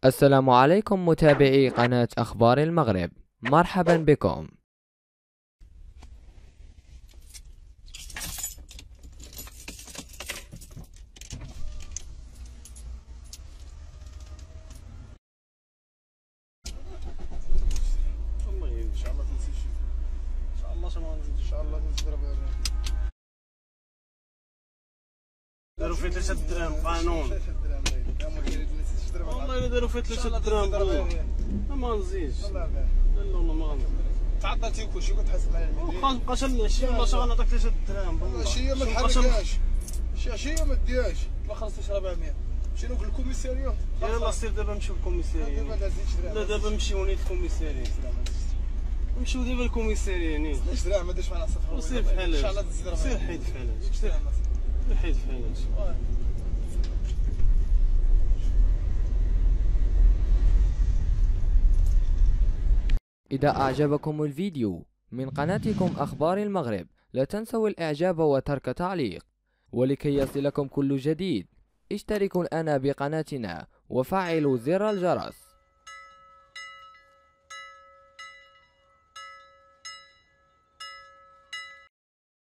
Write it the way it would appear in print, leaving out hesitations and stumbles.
السلام عليكم متابعي قناة أخبار المغرب، مرحبا بكم. والله ان شاء الله تنسى شي ان شاء الله ما نزيد ان شاء الله تضرب داروا فيه 3 دراهم قانون والله الا داروا فيه 3 دراهم ما نزيدش لا والله ما نزيد تعطلتي كلشي كنت حاسب على واخا نبقى العشيه والله شغل نعطيك 3 دراهم العشيه ما تحركهاش شي عشيه ما ديهاش ما خلصتيش 400 مشينا للكوميساريو يلاه سير دابا نمشيو للكوميساريو لا دابا نمشيو نيت الكوميساريو نمشيو دابا للكوميساريو نيت 3 دراهم ما داش معنا صفر سير بحال ان شاء الله تزيد سير حيد بحال سير حيد بحال إذا أعجبكم الفيديو من قناتكم أخبار المغرب لا تنسوا الإعجاب وترك تعليق، ولكي يصلكم كل جديد اشتركوا الآن بقناتنا وفعلوا زر الجرس.